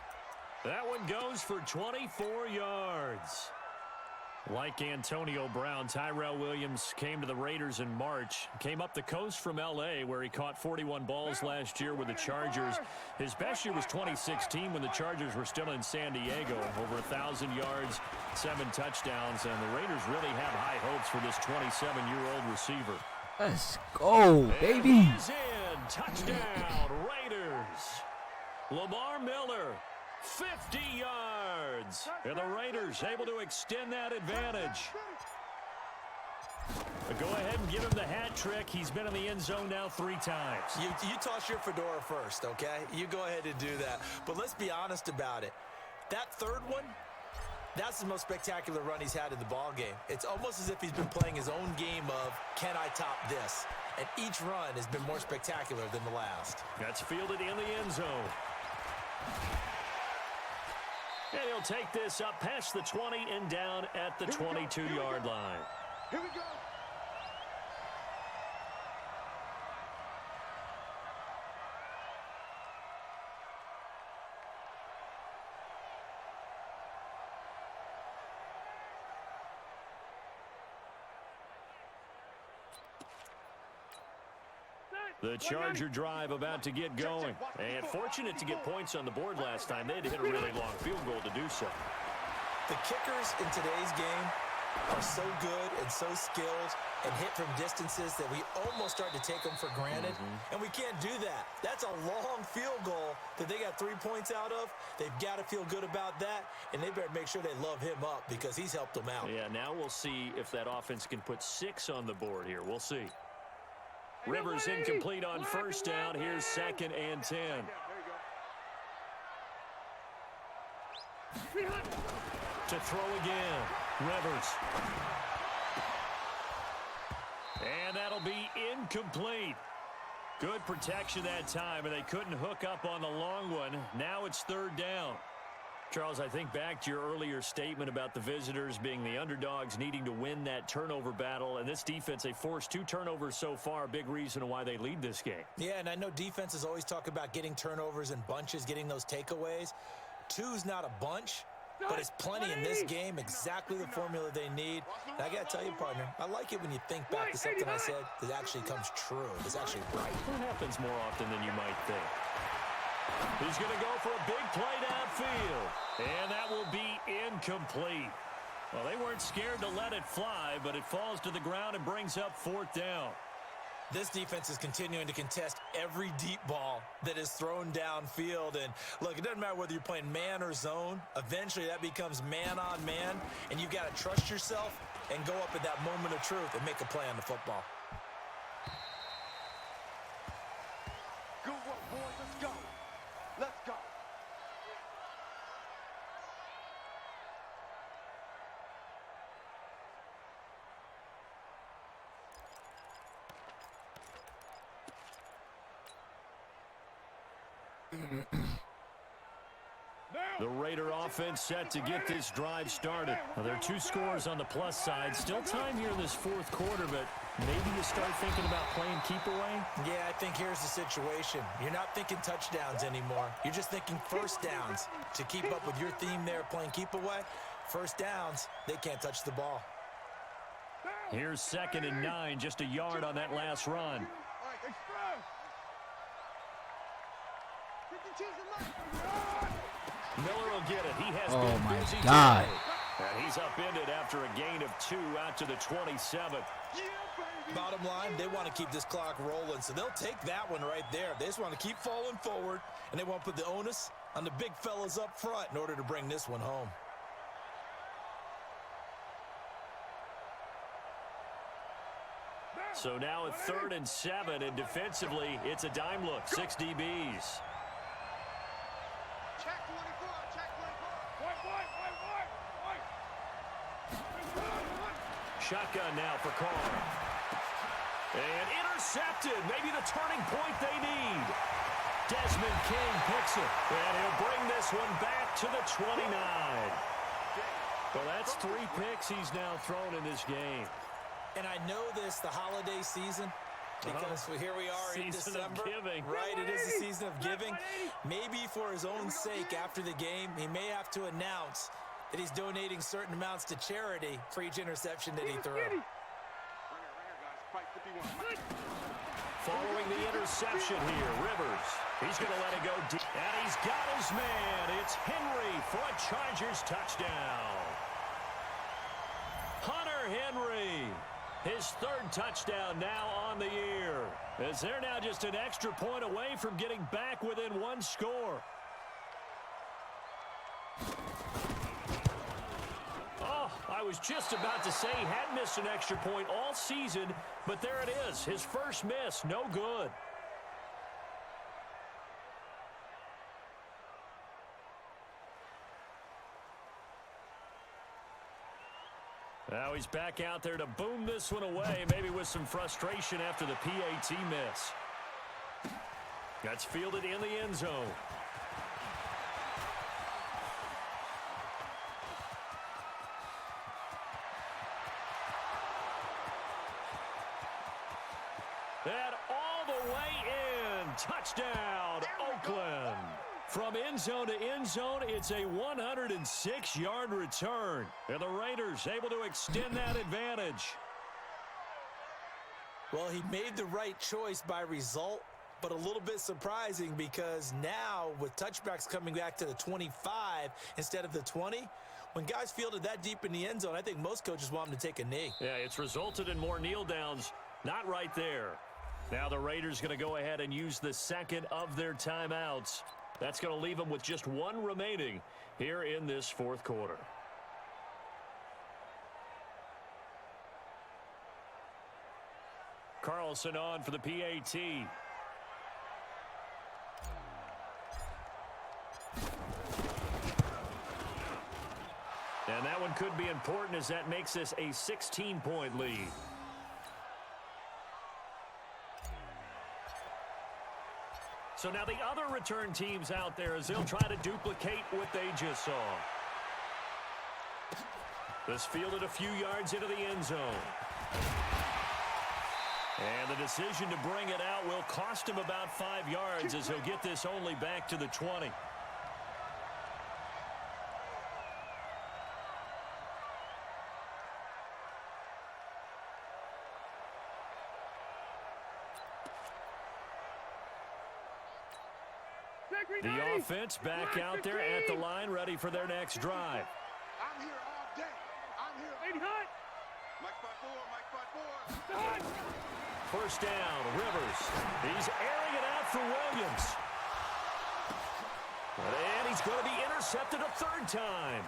That one goes for 24 yards. Like Antonio Brown, Tyrell Williams came to the Raiders in March. Came up the coast from L.A., where he caught 41 balls last year with the Chargers. His best year was 2016 when the Chargers were still in San Diego. Over 1,000 yards, 7 touchdowns, and the Raiders really have high hopes for this 27-year-old receiver. Let's go, baby. And he's in. Touchdown, Raiders. Lamar Miller, 50 yards. And the Raiders able to extend that advantage. But go ahead and give him the hat trick. He's been in the end zone now 3 times. You toss your fedora first, okay? You go ahead and do that. But let's be honest about it. That third one, that's the most spectacular run he's had in the ball game. It's almost as if he's been playing his own game of, can I top this? And each run has been more spectacular than the last. That's fielded in the end zone. And he'll take this up past the 20 and down at the 22-yard line. Here we go. The Charger drive about to get going. And fortunate to get points on the board last time. They had to hit a really long field goal to do so. The kickers in today's game are so good and so skilled and hit from distances that we almost start to take them for granted. And we can't do that. That's a long field goal that they got 3 points out of. They've got to feel good about that, and they better make sure they love him up because he's helped them out. Yeah, now we'll see if that offense can put 6 on the board here. We'll see. Rivers incomplete on first down. Here's 2nd and 10. To throw again, Rivers. And that'll be incomplete. Good protection that time, and they couldn't hook up on the long one. Now it's 3rd down. Charles, I think back to your earlier statement about the visitors being the underdogs needing to win that turnover battle. And this defense, they forced 2 turnovers so far. Big reason why they lead this game. Yeah, and I know defenses always talk about getting turnovers in bunches, getting those takeaways. 2's not a bunch, but it's plenty in this game, exactly the formula they need. And I got to tell you, partner, I like it when you think back to something I said that actually comes true. It's actually right. That happens more often than you might think. He's going to go for a big play downfield, and that will be incomplete. Well, they weren't scared to let it fly, but it falls to the ground and brings up 4th down. This defense is continuing to contest every deep ball that is thrown downfield. And, look, it doesn't matter whether you're playing man or zone. Eventually, that becomes man on man, and you've got to trust yourself and go up at that moment of truth and make a play on the football. Good work, boys. Let's go. Let's go. The Raider offense set to get this drive started. Well, there are 2 scores on the plus side. Still time here in this 4th quarter, but maybe you start thinking about playing keep away? Yeah, I think here's the situation. You're not thinking touchdowns anymore. You're just thinking first downs. To keep up with your theme there, playing keep away, first downs, they can't touch the ball. Here's 2nd and 9, just a yard on that last run. All right, express. Miller will get it. He has Oh, been my busy God. today. And he's upended after a gain of 2 out to the 27. Bottom line, they want to keep this clock rolling, so they'll take that one right there. They just want to keep falling forward, and they want to put the onus on the big fellas up front in order to bring this one home. So now at 3rd and 7, and defensively, it's a dime look. 6 DBs. Check 24. Check 24. Shotgun now for Carr. And intercepted. Maybe the turning point they need. Desmond King picks it. And he'll bring this one back to the 29. Well, that's 3 picks he's now thrown in this game. And I know this, the holiday season, because here we are in Season December. of giving. Right, it is the season of giving. Maybe for his own sake after the game, he may have to announce that he's donating certain amounts to charity for each interception that he threw. Right here, guys. Fight 51. Following the interception here, Rivers. He's going to let it go deep. And he's got his man. It's Henry for a Chargers touchdown. Hunter Henry. His third touchdown now on the year. As they're now just an extra point away from getting back within one score. Oh, I was just about to say he hadn't missed an extra point all season, but there it is. His first miss, no good. Now he's back out there to boom this one away, maybe with some frustration after the PAT miss. That's fielded in the end zone. And all the way in. Touchdown, Oakland. From end zone to end zone, it's a 106-yard return. And the Raiders able to extend that advantage. Well, he made the right choice by result, but a little bit surprising because now with touchbacks coming back to the 25 instead of the 20, when guys fielded that deep in the end zone, I think most coaches want them to take a knee. Yeah, it's resulted in more kneel downs. Not right there. Now the Raiders going to go ahead and use the second of their timeouts. That's going to leave them with just one remaining here in this fourth quarter. Carlson on for the PAT. And that one could be important as that makes this a 16-point lead. So now the other return teams out there as they'll try to duplicate what they just saw. This fielded a few yards into the end zone. And the decision to bring it out will cost him about 5 yards as he'll get this only back to the 20. The offense back out there at the line, ready for their next drive. I'm here all day. I'm here. Lady Hunt. Mike 5-4, Mike 5-4. First down, Rivers. He's airing it out for Williams. And he's going to be intercepted a third time.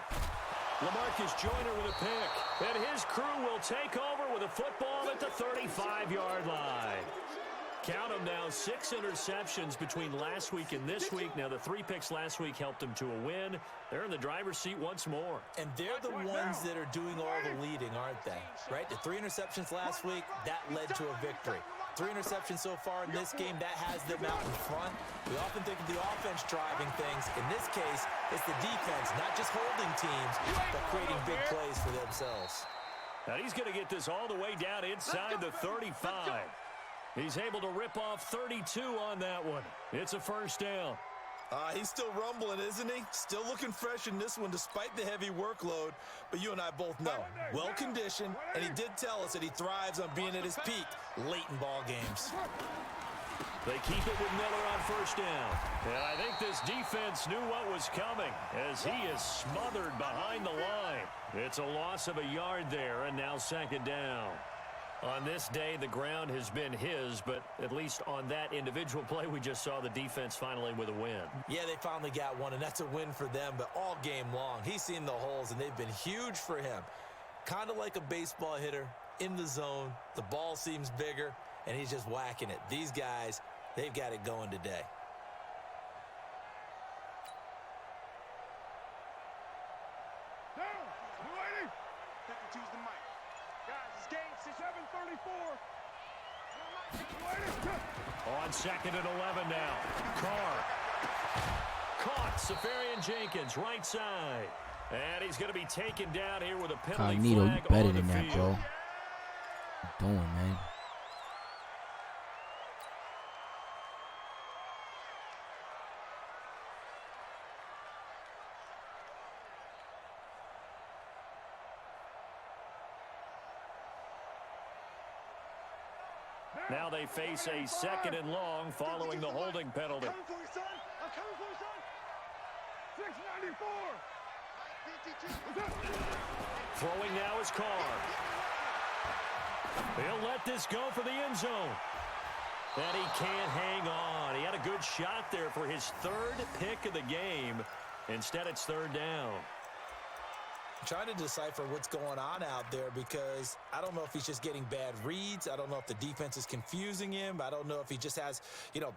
LaMarcus Joyner with a pick. And his crew will take over with a football at the 35-yard line. Count them now, 6 interceptions between last week and this week. Now, the 3 picks last week helped them to a win. They're in the driver's seat once more. And they're the ones that are doing all the leading, aren't they? Right? The 3 interceptions last week, that led to a victory. 3 interceptions so far in this game, that has them out in front. We often think of the offense driving things. In this case, it's the defense, not just holding teams, but creating big plays for themselves. Now, he's going to get this all the way down inside the 35. He's able to rip off 32 on that one. It's a first down. He's still rumbling, isn't he? Still looking fresh in this one despite the heavy workload. But you and I both know, well-conditioned, and he did tell us that he thrives on being at his peak late in ball games. They keep it with Miller on first down. And I think this defense knew what was coming as he is smothered behind the line. It's a loss of a yard there, and now second down. On this day, the ground has been his, but at least on that individual play, we just saw the defense finally with a win. Yeah, they finally got one, and that's a win for them, but all game long, he's seen the holes, and they've been huge for him. Kind of like a baseball hitter in the zone. The ball seems bigger, and he's just whacking it. These guys, they've got it going today. On second and 11 now. Carr. Caught. Safarian Jenkins, right side. And he's going to be taken down here with a penalty Cognito, flag you better on the than that, field. bro. What you doing, man? Now they face a 2nd and long following the holding penalty. I'm coming for you, son. I'm coming for you, son. 694. Throwing now is Carr. He'll let this go for the end zone. And he can't hang on. He had a good shot there for his 3rd pick of the game. Instead, it's 3rd down. I'm trying to decipher what's going on out there because I don't know if he's just getting bad reads. I don't know if the defense is confusing him. I don't know if he just has,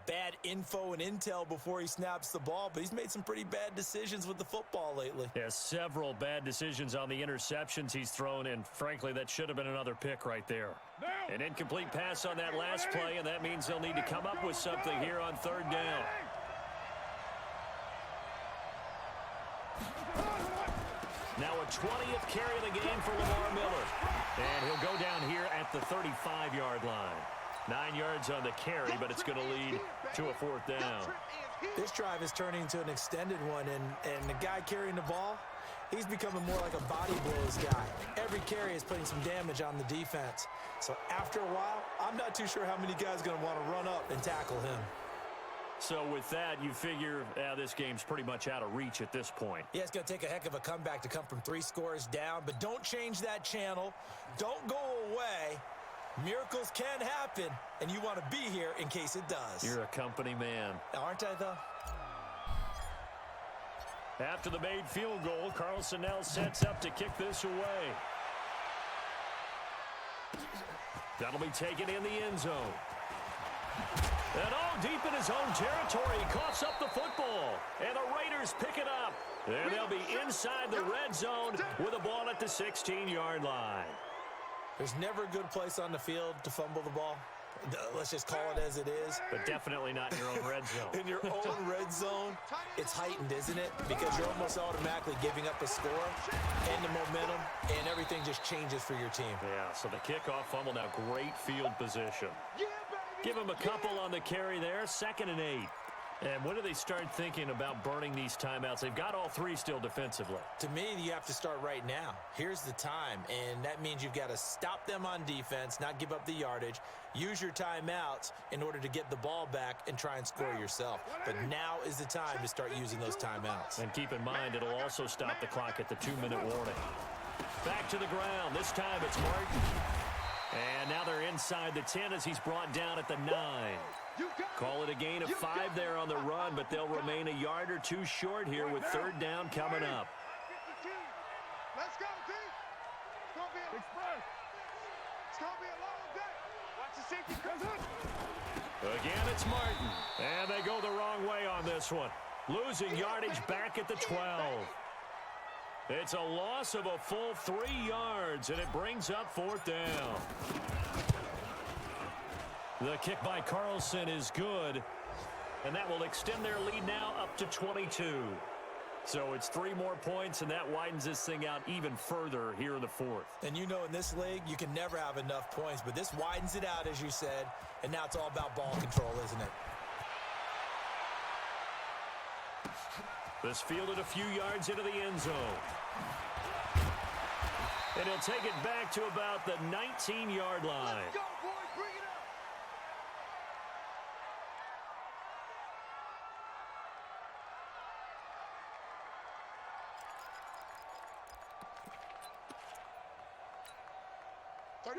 bad info and intel before he snaps the ball. But he's made some pretty bad decisions with the football lately. Yeah, several bad decisions on the interceptions he's thrown, and frankly, that should have been another pick right there. An incomplete pass on that last play, and that means they'll need to come up with something here on 3rd down. Now a 20th carry of the game for Lamar Miller. And he'll go down here at the 35-yard line. 9 yards on the carry, but it's going to lead to a 4th down. This drive is turning into an extended one, and the guy carrying the ball, he's becoming more like a body blows guy. Every carry is putting some damage on the defense. So after a while, I'm not too sure how many guys are going to want to run up and tackle him. So with that, you figure this game's pretty much out of reach at this point. Yeah, it's going to take a heck of a comeback to come from 3 scores down, but don't change that channel. Don't go away. Miracles can happen, and you want to be here in case it does. You're a company man. Aren't I, though? After the made field goal, Carlson now sets up to kick this away. That'll be taken in the end zone. And deep in his own territory, he coughs up the football. And the Raiders pick it up. And they'll be inside the red zone with the ball at the 16-yard line. There's never a good place on the field to fumble the ball. Let's just call it as it is. But definitely not in your own red zone. In your own red zone, it's heightened, isn't it? Because you're almost automatically giving up a score and the momentum, and everything just changes for your team. Yeah, so the kickoff fumble, now great field position. Give him a couple on the carry there, 2nd and 8. And when do they start thinking about burning these timeouts? They've got all 3 still defensively. To me, you have to start right now. Here's the time, and that means you've got to stop them on defense, not give up the yardage, use your timeouts in order to get the ball back and try and score yourself. But now is the time to start using those timeouts. And keep in mind, it'll also stop the clock at the 2-minute warning. Back to the ground. This time it's Martin. And now they're inside the 10 as he's brought down at the 9. Call it a gain of 5 there on the run, but they'll remain a yard or 2 short here with 3rd down coming up. Let's go, D. It's going to be a long day. Watch the safety comes up. Again, it's Martin. And they go the wrong way on this one. Losing yardage back at the 12. It's a loss of a full 3 yards, and it brings up 4th down. The kick by Carlson is good, and that will extend their lead now up to 22. So it's 3 more points, and that widens this thing out even further here in the 4th. And in this league, you can never have enough points, but this widens it out, as you said, and now it's all about ball control, isn't it? This fielded a few yards into the end zone. And he'll take it back to about the 19-yard line. Let's go, boys. Bring it up.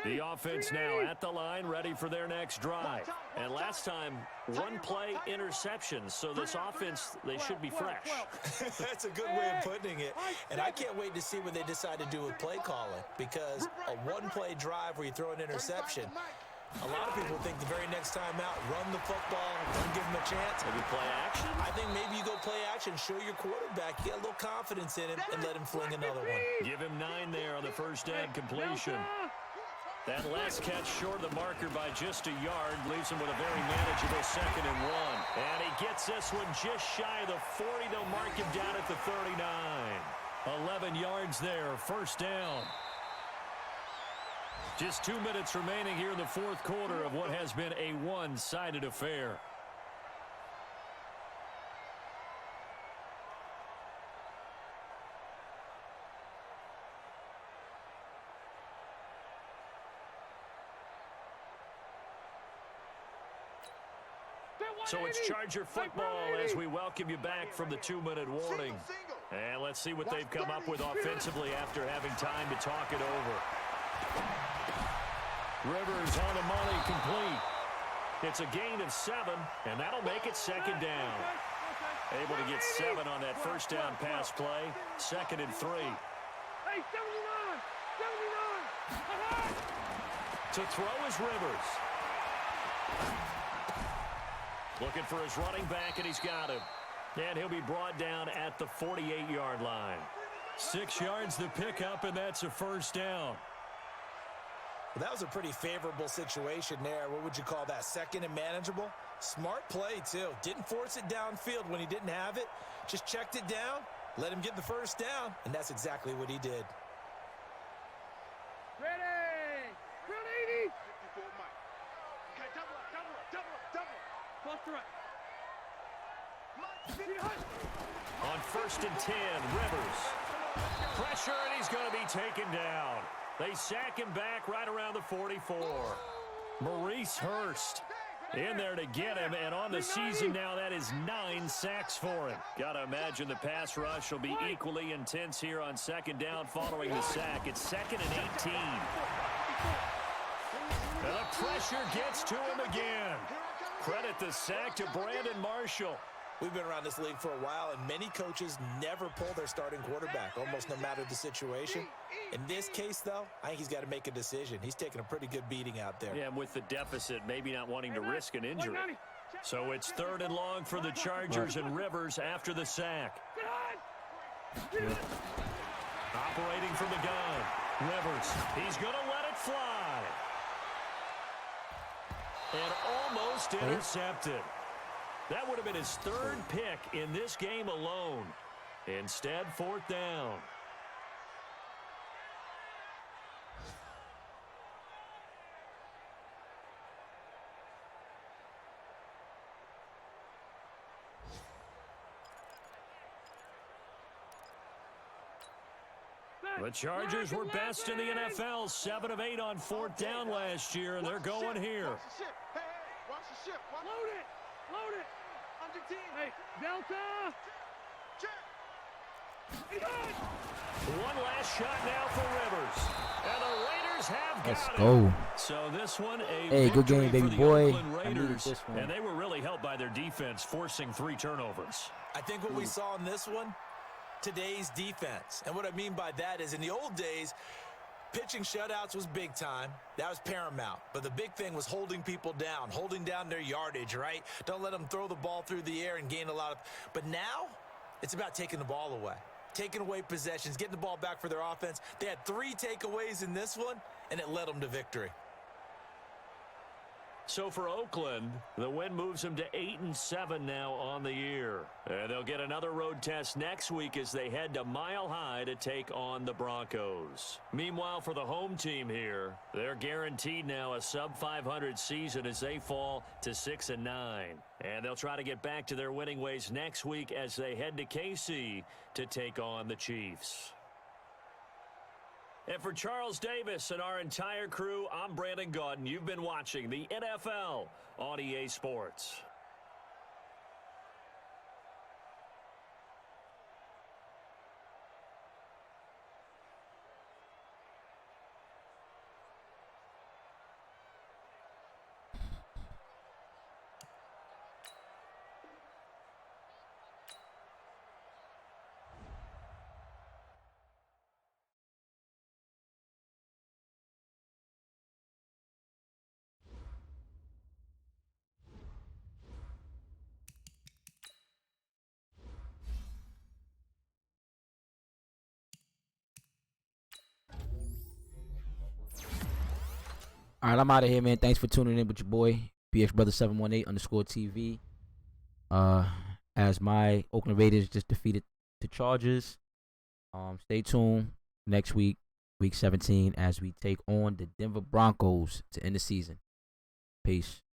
The offense now at the line, ready for their next drive. And last time, 1 play interception. So this offense, they should be fresh. That's a good way of putting it. And I can't wait to see what they decide to do with play calling. Because a 1-play drive where you throw an interception, a lot of people think the very next time out, run the football, don't give them a chance. Maybe play action? I think maybe you go play action, show your quarterback, you get a little confidence in him, and let him fling another one. Give him 9 there on the first down completion. That last catch short of the marker by just a yard leaves him with a very manageable 2nd and 1. And he gets this one just shy of the 40. They'll mark him down at the 39. 11 yards there, first down. Just 2 minutes remaining here in the 4th quarter of what has been a one-sided affair. So it's Charger football as we welcome you back from the 2-minute warning. And let's see what they've come up with offensively after having time to talk it over. Rivers on the money, complete. It's a gain of 7, and that'll make it 2nd down. Able to get 7 on that first down pass play. 2nd and 3. Hey, 79! 79! To throw is Rivers. Looking for his running back, and he's got him. And he'll be brought down at the 48-yard line. 6 yards the pickup, and that's a 1st down. Well, that was a pretty favorable situation there. What would you call that? 2nd and manageable? Smart play, too. Didn't force it downfield when he didn't have it. Just checked it down, let him get the 1st down, and that's exactly what he did. Ready! Round 80! 54 Mike. Okay, double up, double up, double up, double up. Cross the right. On 1st and 10, Rivers. Pressure, and he's going to be taken down. They sack him back right around the 44. Maurice Hurst in there to get him, and on the season now, that is 9 sacks for him. Got to imagine the pass rush will be equally intense here on 2nd down following the sack. It's 2nd and 18. And the pressure gets to him again. Credit the sack to Brandon Marshall. We've been around this league for a while, and many coaches never pull their starting quarterback, almost no matter the situation. In this case, though, I think he's got to make a decision. He's taking a pretty good beating out there. Yeah, and with the deficit, maybe not wanting to risk an injury. So it's 3rd and long for the Chargers and Rivers after the sack. Operating from the gun. Rivers, he's going to let it fly. And almost intercepted. That would have been his 3rd pick in this game alone. Instead, 4th down. The Chargers were best in the NFL, 7 of 8 on 4th down last year, and they're going here. Watch the ship. Hey, watch the ship. Load it! Load it! Under team. Hey, Delta! Check. One last shot now for Rivers. And the Raiders have got Let's it. go. So this one, a Hey, good game, victory baby for the boy. Oakland I needed Raiders. this one. And they were really helped by their defense, forcing 3 turnovers. I think what we saw in this one, today's defense. And what I mean by that is in the old days, pitching shutouts was big time. That was paramount. But the big thing was holding people down, holding down their yardage, right? Don't let them throw the ball through the air and gain a lot of... But now, it's about taking the ball away. Taking away possessions, getting the ball back for their offense. They had 3 takeaways in this one, and it led them to victory. So for Oakland, the win moves them to 8-7 now on the year. And they'll get another road test next week as they head to Mile High to take on the Broncos. Meanwhile, for the home team here, they're guaranteed now a sub-500 season as they fall to 6-9. And they'll try to get back to their winning ways next week as they head to KC to take on the Chiefs. And for Charles Davis and our entire crew, I'm Brandon Gaudin. You've been watching the NFL on EA Sports. All right, I'm out of here, man. Thanks for tuning in with your boy, BXBrother718_TV. As my Oakland Raiders just defeated the Chargers. Stay tuned next week, week 17, as we take on the Denver Broncos to end the season. Peace.